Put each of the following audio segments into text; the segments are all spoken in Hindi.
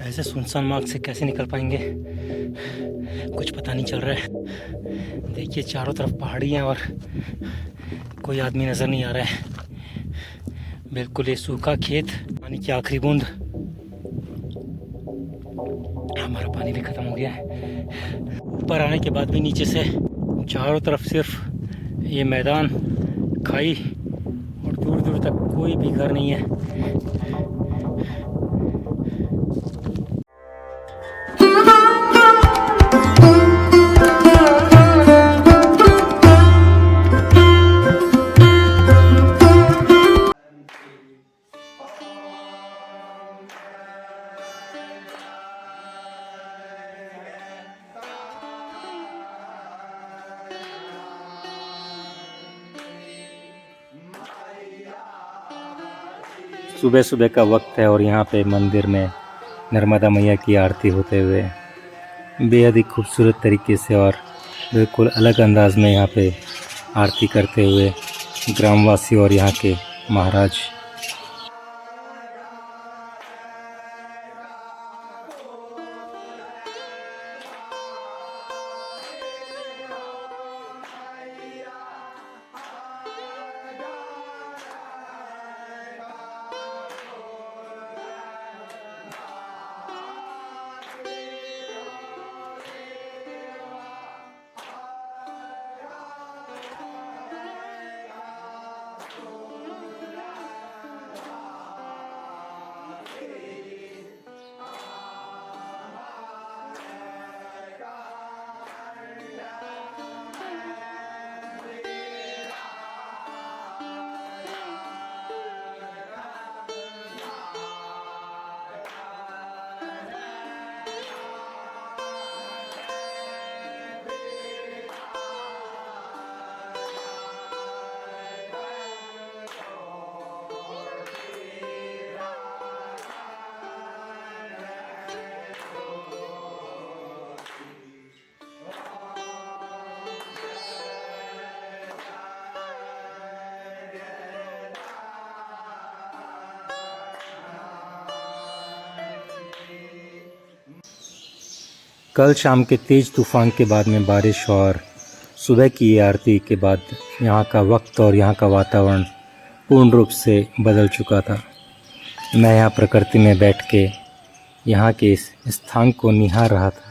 ऐसे सुनसान मार्ग से कैसे निकल पाएंगे, कुछ पता नहीं चल रहा है। देखिए चारों तरफ पहाड़ियाँ और कोई आदमी नज़र नहीं आ रहा है। बिल्कुल ये सूखा खेत, पानी की आखिरी बूंद। हमारा पानी भी ख़त्म हो गया है। ऊपर आने के बाद भी नीचे से चारों तरफ सिर्फ ये मैदान, खाई और दूर दूर तक कोई भी घर नहीं है। सुबह सुबह का वक्त है और यहाँ पे मंदिर में नर्मदा मैया की आरती होते हुए बेहद ही खूबसूरत तरीके से और बिल्कुल अलग अंदाज में यहाँ पे आरती करते हुए ग्रामवासी और यहाँ के महाराज। कल शाम के तेज़ तूफ़ान के बाद में बारिश और सुबह की ये आरती के बाद यहाँ का वक्त और यहाँ का वातावरण पूर्ण रूप से बदल चुका था। मैं यहाँ प्रकृति में बैठ के यहाँ के इस स्थान को निहार रहा था।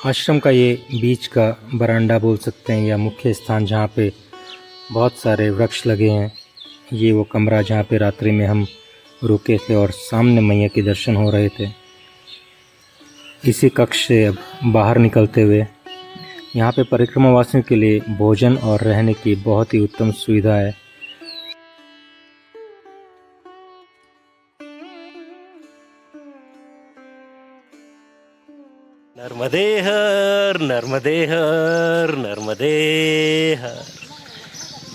आश्रम का ये बीच का बरांडा बोल सकते हैं या मुख्य स्थान, जहाँ पे बहुत सारे वृक्ष लगे हैं। ये वो कमरा जहाँ पे रात्रि में हम रुके थे और सामने मैया के दर्शन हो रहे थे। इसी कक्ष से अब बाहर निकलते हुए यहाँ पे परिक्रमा वासियों के लिए भोजन और रहने की बहुत ही उत्तम सुविधा है। नर्मदे हर नर्मदे हर नर्मदे हर।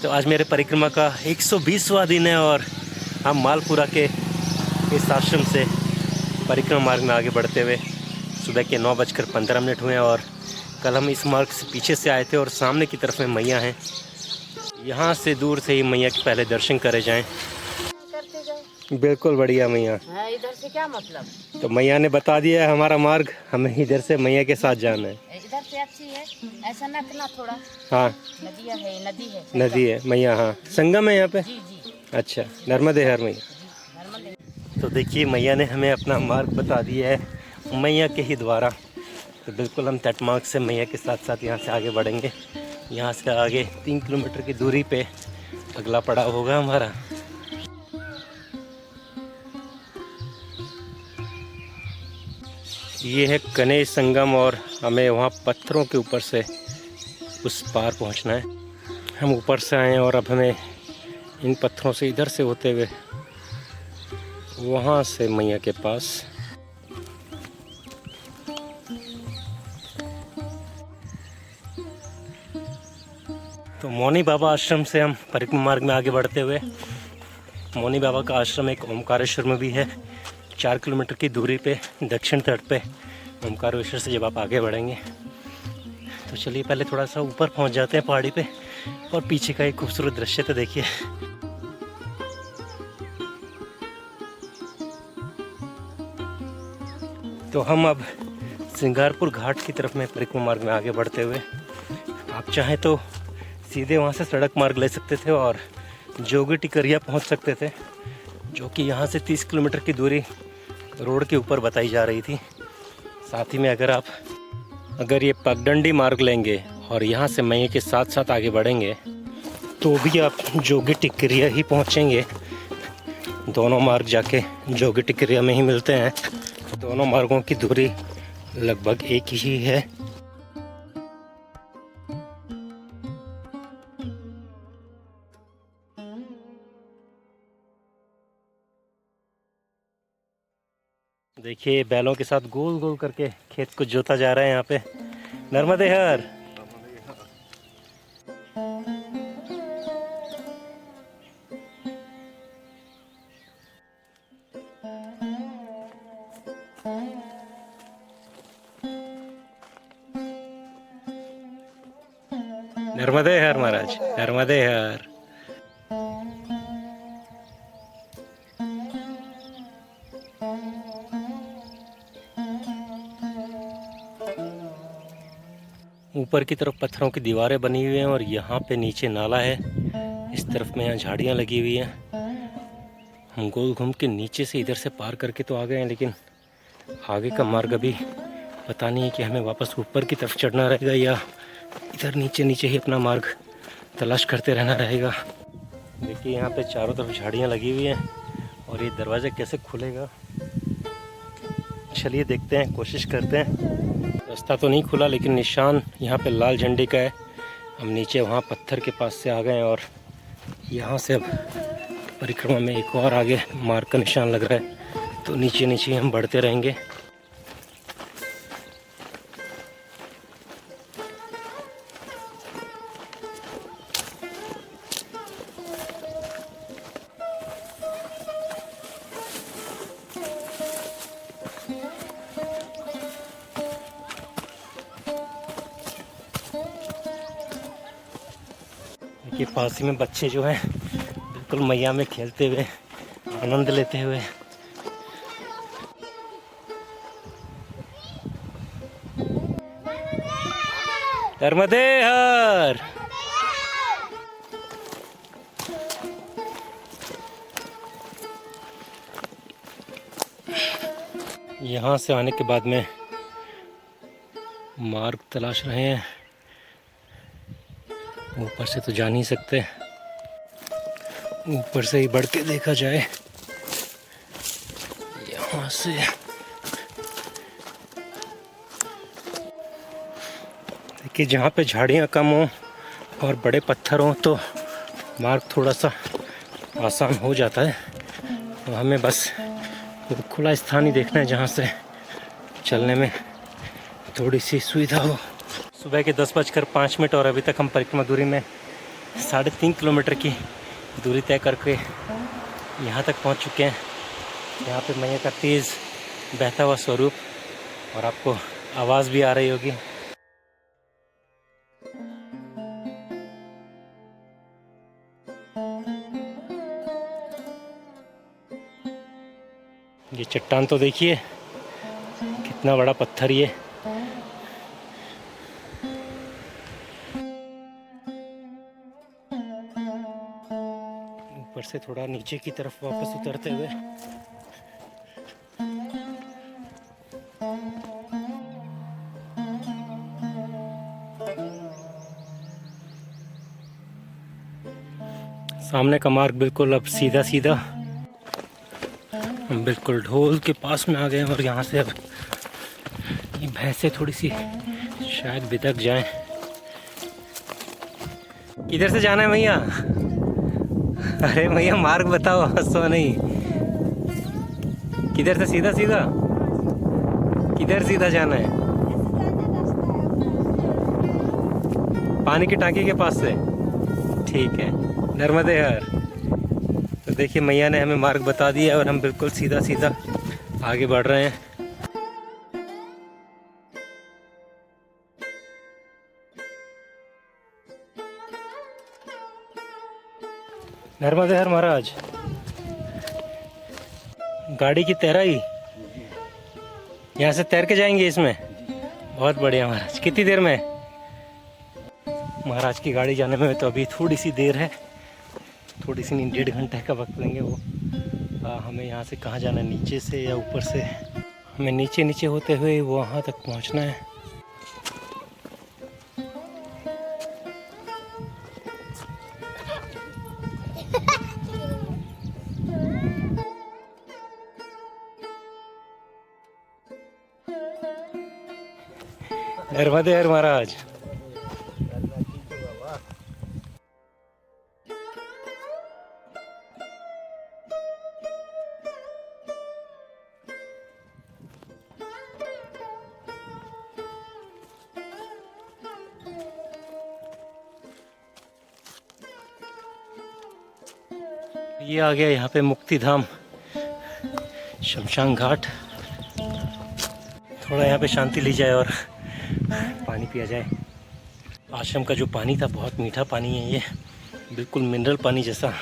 तो आज मेरे परिक्रमा का 120वां दिन है और हम मालपुरा के इस आश्रम से परिक्रमा मार्ग में आगे बढ़ते हुए सुबह के 9:15 हुए और कल हम इस मार्ग से पीछे से आए थे और सामने की तरफ में मैया हैं। यहाँ से दूर से ही मैया के पहले दर्शन करे जाएं। बिल्कुल बढ़िया मैया। इधर से क्या मतलब? तो मैया ने बता दिया है हमारा मार्ग, हमें इधर से मैया के साथ जाना है। इधर से अच्छी है, ऐसा नकला थोड़ा। हाँ नदी है नदी है मैया। हाँ संगम है यहाँ पे। जी जी। अच्छा नर्मदे हर मैया। तो देखिए मैया ने हमें अपना मार्ग बता दिया है मैया के ही द्वारा। तो बिल्कुल हम तट मार्ग से मैया के साथ साथ यहाँ से आगे बढ़ेंगे। यहाँ से आगे 3 किलोमीटर की दूरी पे अगला पड़ाव होगा हमारा। ये है गणेश संगम और हमें वहाँ पत्थरों के ऊपर से उस पार पहुँचना है। हम ऊपर से आए और अब हमें इन पत्थरों से इधर से होते हुए वहाँ से मैया के पास। तो मौनी बाबा आश्रम से हम परिक्रमा मार्ग में आगे बढ़ते हुए मौनी बाबा का आश्रम एक ओमकारेश्वर में भी है। 4 किलोमीटर की दूरी पे दक्षिण तट पे ओमकारेश्वर से जब आप आगे बढ़ेंगे तो चलिए पहले थोड़ा सा ऊपर पहुंच जाते हैं पहाड़ी पे, और पीछे का एक खूबसूरत दृश्य तो देखिए। तो हम अब सिंगारपुर घाट की तरफ में परिक्रमा मार्ग में आगे बढ़ते हुए, आप चाहें तो सीधे वहाँ से सड़क मार्ग ले सकते थे और जोगी टिकरिया पहुँच सकते थे, जो कि यहाँ से 30 किलोमीटर की दूरी रोड के ऊपर बताई जा रही थी। साथ ही में अगर ये पगडंडी मार्ग लेंगे और यहाँ से मई के साथ साथ आगे बढ़ेंगे तो भी आप जोगी टिकरिया ही पहुँचेंगे। दोनों मार्ग जाके जोगी टिकरिया में ही मिलते हैं। दोनों मार्गों की दूरी लगभग एक ही है। देखिए बैलों के साथ गोल गोल करके खेत को जोता जा रहा है यहाँ पे। नर्मदे हर। नर्मदे हर महाराज, नर्मदे हर। ऊपर की तरफ पत्थरों की दीवारें बनी हुई हैं और यहाँ पे नीचे नाला है। इस तरफ में यहाँ झाड़ियाँ लगी हुई हैं। हम गोल घूम के नीचे से इधर से पार करके तो आ गए हैं, लेकिन आगे का मार्ग अभी पता नहीं है कि हमें वापस ऊपर की तरफ चढ़ना रहेगा या इधर नीचे नीचे ही अपना मार्ग तलाश करते रहना रहेगा। देखिए यहाँ पे चारों तरफ झाड़ियाँ लगी हुई हैं और ये दरवाज़ा कैसे खुलेगा, चलिए देखते हैं, कोशिश करते हैं। रास्ता तो नहीं खुला लेकिन निशान यहाँ पे लाल झंडे का है। हम नीचे वहाँ पत्थर के पास से आ गए हैं और यहाँ से अब परिक्रमा में एक और आगे मार्ग का निशान लग रहा है, तो नीचे नीचे हम बढ़ते रहेंगे। कि पास ही में बच्चे जो हैं बिल्कुल मैया में खेलते हुए, आनंद लेते हुए। नर्मदे हर। यहाँ से आने के बाद में मार्ग तलाश रहे हैं। ऊपर से तो जा नहीं सकते, ऊपर से ही बढ़ के देखा जाए। यहाँ से देखिए जहाँ पे झाड़ियाँ कम हो और बड़े पत्थर हो तो मार्ग थोड़ा सा आसान हो जाता है। तो हमें बस वो खुला स्थान ही देखना है जहाँ से चलने में थोड़ी सी सुविधा हो। सुबह के 10:05 और अभी तक हम परिक्रमा दूरी में 3.5 किलोमीटर की दूरी तय करके यहाँ तक पहुँच चुके हैं। यहाँ पे मैया का तेज़ बहता हुआ स्वरूप, और आपको आवाज़ भी आ रही होगी। ये चट्टान तो देखिए कितना बड़ा पत्थर ये। ऊपर से थोड़ा नीचे की तरफ वापस उतरते हुए सामने का मार्ग बिल्कुल अब सीधा सीधा, हम बिल्कुल ढोल के पास में आ गए हैं और यहाँ से अब ये भैंसे थोड़ी सी शायद बिदक जाएं। किधर से जाना है भैया? अरे भैया मार्ग बताओ, हंसो नहीं। किधर से? सीधा सीधा? किधर सीधा जाना है? पानी की टांकी के पास से? ठीक है, नर्मदे हर। तो देखिए मैया ने हमें मार्ग बता दिया और हम बिल्कुल सीधा सीधा आगे बढ़ रहे हैं। नर्मदे हर महाराज। गाड़ी की तैराई यहाँ से तैर के जाएंगे इसमें। बहुत बढ़िया महाराज। कितनी देर में? महाराज की गाड़ी जाने में तो अभी थोड़ी सी देर है, थोड़ी सी नहीं, 1.5 घंटे का वक्त लेंगे वो। हमें यहाँ से कहाँ जाना है, नीचे से या ऊपर से? हमें नीचे नीचे होते हुए वहाँ तक पहुँचना है। नर्मदे हर महाराज। ये आ गया यहाँ पे मुक्ति धाम, शमशान घाट। थोड़ा यहाँ पे शांति ली जाए और पानी पिया जाए। आश्रम का जो पानी था बहुत मीठा पानी है, ये बिल्कुल मिनरल पानी जैसा।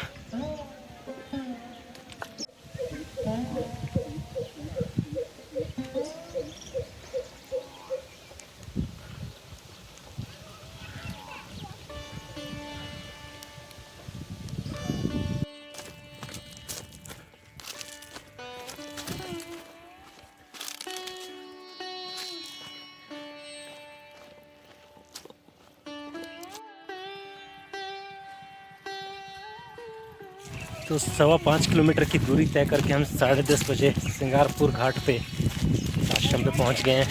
तो 5.25 किलोमीटर की दूरी तय करके हम 10:30 बजे सिंगारपुर घाट पे आश्रम पे पहुंच गए हैं।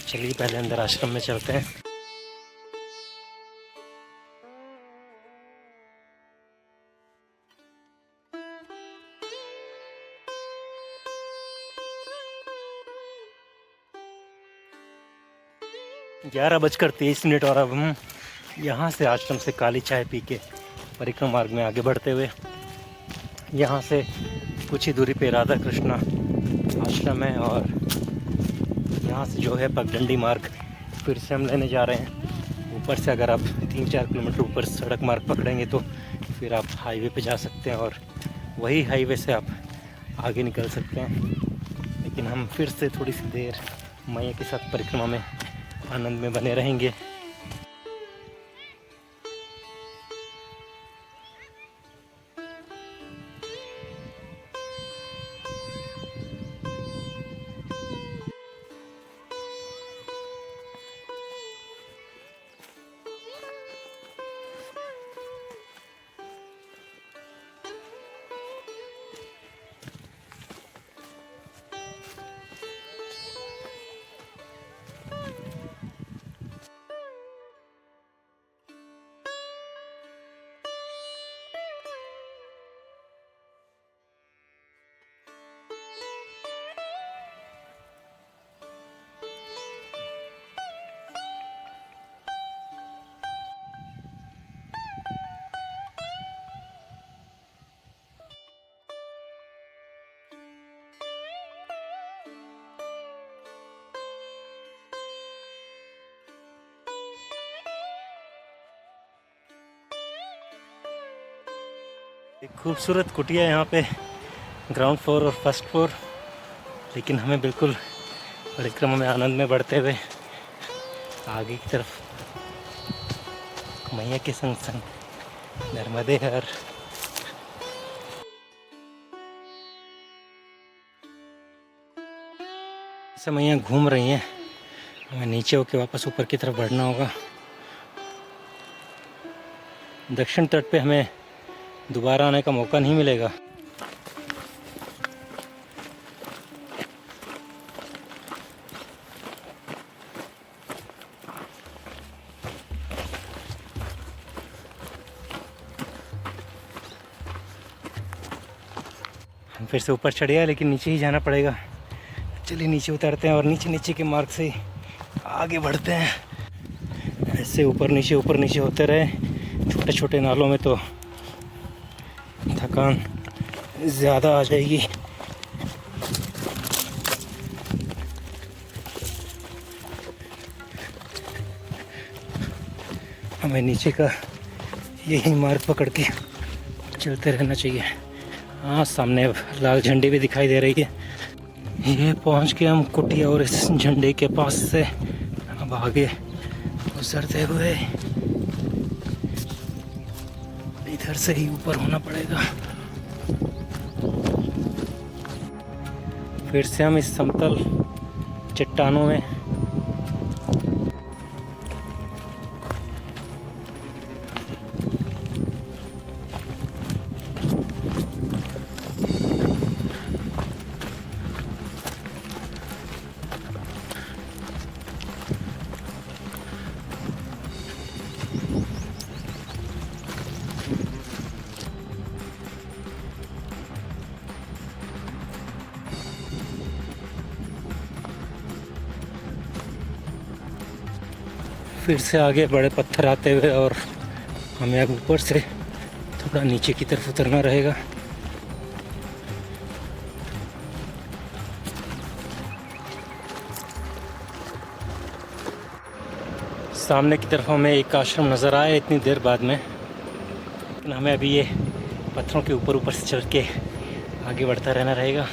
चलिए पहले अंदर आश्रम में चलते हैं। ग्यारह 11:23 और अब हम यहाँ से आश्रम से काली चाय पी के परिक्रमा मार्ग में आगे बढ़ते हुए, यहाँ से कुछ ही दूरी पे राधा कृष्णा आश्रम है और यहाँ से जो है पगडंडी मार्ग फिर से हम लेने जा रहे हैं। ऊपर से अगर आप 3-4 किलोमीटर ऊपर सड़क मार्ग पकड़ेंगे तो फिर आप हाईवे पे जा सकते हैं और वही हाईवे से आप आगे निकल सकते हैं। लेकिन हम फिर से थोड़ी सी देर मैया के साथ परिक्रमा में आनंद में बने रहेंगे। एक खूबसूरत कुटिया यहाँ पे, ग्राउंड फ्लोर और फर्स्ट फ्लोर। लेकिन हमें बिल्कुल परिक्रमा में आनंद में बढ़ते हुए आगे की तरफ मैया के संग संग नर्मदे हर। ऐसे मैया घूम रही हैं, हमें नीचे होके वापस ऊपर की तरफ बढ़ना होगा। दक्षिण तट पे हमें दोबारा आने का मौका नहीं मिलेगा। हम फिर से ऊपर चढ़ गए, लेकिन नीचे ही जाना पड़ेगा। चलिए नीचे उतरते हैं और नीचे नीचे के मार्ग से आगे बढ़ते हैं। ऐसे ऊपर नीचे होते रहे छोटे छोटे नालों में तो थकान ज़्यादा आ जाएगी। हमें नीचे का यही मार्ग पकड़ के चलते रहना चाहिए। हाँ, सामने लाल झंडी भी दिखाई दे रही है। ये पहुंच के हम कुटिया और इस झंडे के पास से अब आगे गुजरते हुए इधर से ही ऊपर होना पड़ेगा। फिर से हम इस समतल चट्टानों में फिर से आगे बड़े पत्थर आते हुए और हमें अब ऊपर से थोड़ा नीचे की तरफ उतरना रहेगा। सामने की तरफ हमें एक आश्रम नज़र आया इतनी देर बाद में, लेकिन हमें अभी ये पत्थरों के ऊपर ऊपर से चढ़ के आगे बढ़ता रहना रहेगा।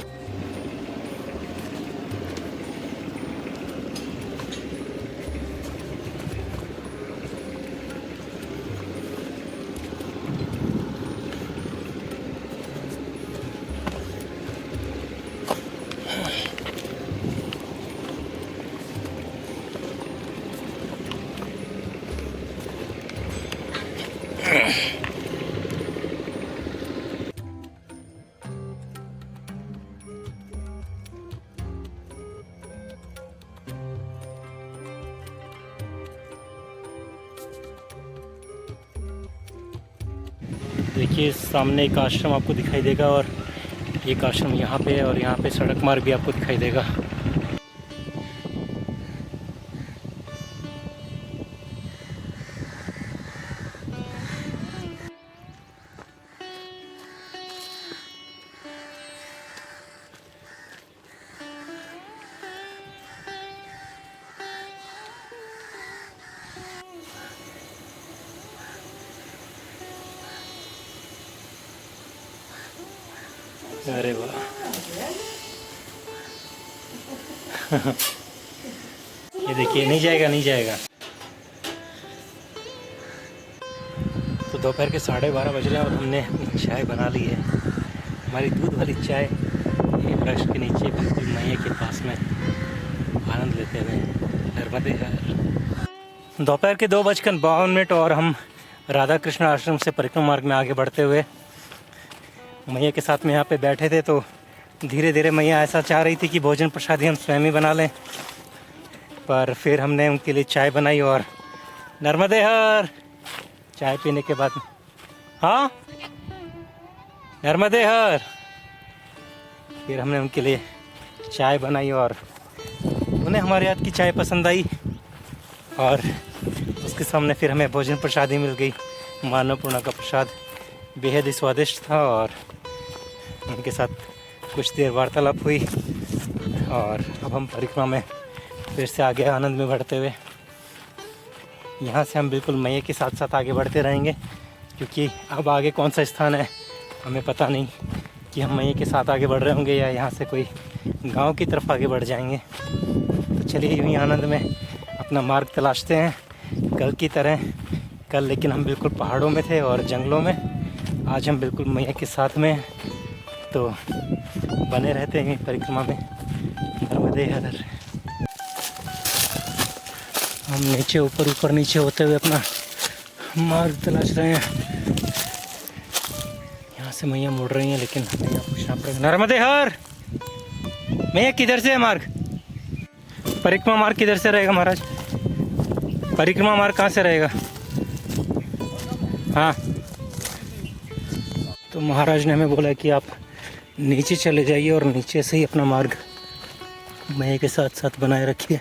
देखिए सामने एक आश्रम आपको दिखाई देगा और एक आश्रम यहाँ पे है और यहाँ पे सड़क मार्ग भी आपको दिखाई देगा। अरे वाह ये देखिए, नहीं जाएगा नहीं जाएगा। तो दोपहर के 12:30 बज रहे हैं और हमने चाय बना ली है। हमारी दूध वाली चाय ये वृक्ष के नीचे बिल्कुल मैया के पास में आनंद लेते हुए नर्मदे हर। दोपहर के 2:52 और हम राधा कृष्ण आश्रम से परिक्रमा मार्ग में आगे बढ़ते हुए मैया के साथ में यहाँ पे बैठे थे। तो धीरे धीरे मैया ऐसा चाह रही थी कि भोजन प्रसादी हम स्वयं ही बना लें, पर फिर हमने उनके लिए चाय बनाई और नर्मदे हर चाय पीने के बाद, हाँ नर्मदे हर, फिर हमने उनके लिए चाय बनाई और उन्हें हमारे हाथ की चाय पसंद आई और उसके सामने फिर हमें भोजन प्रसादी मिल गई। मानवपूर्णा का प्रसाद बेहद ही स्वादिष्ट था और उनके साथ कुछ देर वार्तालाप हुई और अब हम परिक्रमा में फिर से आगे आनंद में बढ़ते हुए यहाँ से हम बिल्कुल मैया के साथ साथ आगे बढ़ते रहेंगे, क्योंकि अब आगे कौन सा स्थान है हमें पता नहीं कि हम मैया के साथ आगे बढ़ रहे होंगे या यहाँ से कोई गांव की तरफ आगे बढ़ जाएंगे। तो चलिए यूँ ही आनंद में अपना मार्ग तलाशते हैं। कल की तरह कल लेकिन हम बिल्कुल पहाड़ों में थे और जंगलों में, आज हम बिल्कुल मैया के साथ में, तो बने रहते हैं परिक्रमा में। नर्मदे हर। हम नीचे ऊपर ऊपर नीचे होते हुए अपना मार्ग तलाश रहे हैं। यहाँ से मैया मुड़ रही हैं लेकिन हमें यहाँ पूछना पड़ेगा। नर्मदे हर, मैया किधर से है मार्ग? परिक्रमा मार्ग किधर से रहेगा महाराज? परिक्रमा मार्ग कहाँ से रहेगा? हाँ, तो महाराज ने हमें बोला कि आप नीचे चले जाइए और नीचे से ही अपना मार्ग मैया के साथ साथ बनाए रखिए।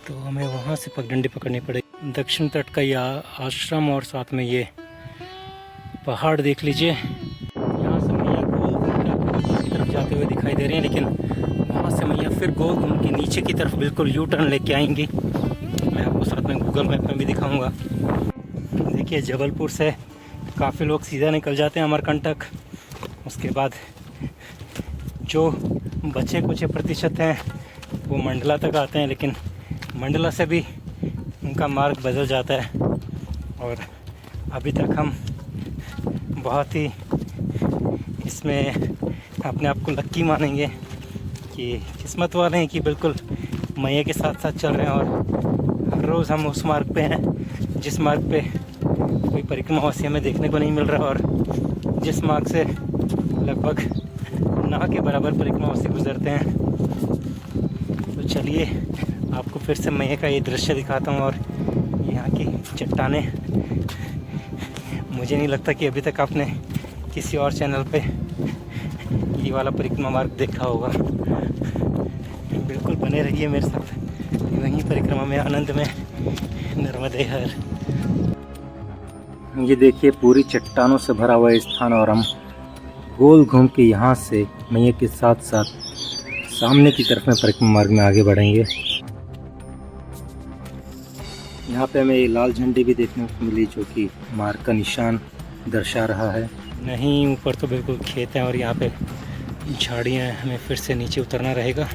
तो हमें वहाँ से पगडंडी पकड़नी पड़ेगी। दक्षिण तट का यह आश्रम और साथ में ये पहाड़ देख लीजिए। यहाँ हुए दिखाई दे रही हैं, लेकिन वहाँ से मैया फिर गोल घूम के नीचे की तरफ बिल्कुल यू टर्न लेके आएंगी। मैं आपको साथ में गूगल मैप में भी दिखाऊंगा। देखिए जबलपुर से काफ़ी लोग सीधा निकल जाते हैं अमरकंटक। उसके बाद जो बचे कुछ प्रतिशत हैं वो मंडला तक आते हैं, लेकिन मंडला से भी उनका मार्ग बदल जाता है। और अभी तक हम बहुत ही इसमें अपने आप को लक्की मानेंगे कि किस्मत वाले हैं कि बिल्कुल मैया के साथ साथ चल रहे हैं। और हर रोज़ हम उस मार्ग पे हैं जिस मार्ग पे कोई परिक्रमावासी हमें देखने को नहीं मिल रहा, और जिस मार्ग से लगभग ना के बराबर परिक्रमावासी गुजरते हैं। तो चलिए आपको फिर से मैया का ये दृश्य दिखाता हूँ। और यहाँ की चट्टानें, मुझे नहीं लगता कि अभी तक आपने किसी और चैनल पे ये वाला परिक्रमा मार्ग देखा होगा। बिल्कुल बने रहिए मेरे साथ वहीं परिक्रमा में, आनंद में, नर्मदे हर। ये देखिए पूरी चट्टानों से भरा हुआ स्थान, और हम गोल घूम के यहाँ से मैया के साथ साथ सामने की तरफ में परिक्रमा मार्ग में आगे बढ़ेंगे। यहाँ पे हमें ये लाल झंडी भी देखने को मिली जो कि मार्ग का निशान दर्शा रहा है। नहीं, ऊपर तो बिल्कुल खेत है और यहाँ पे झाड़ियाँ हैं, हमें फिर से नीचे उतरना रहेगा।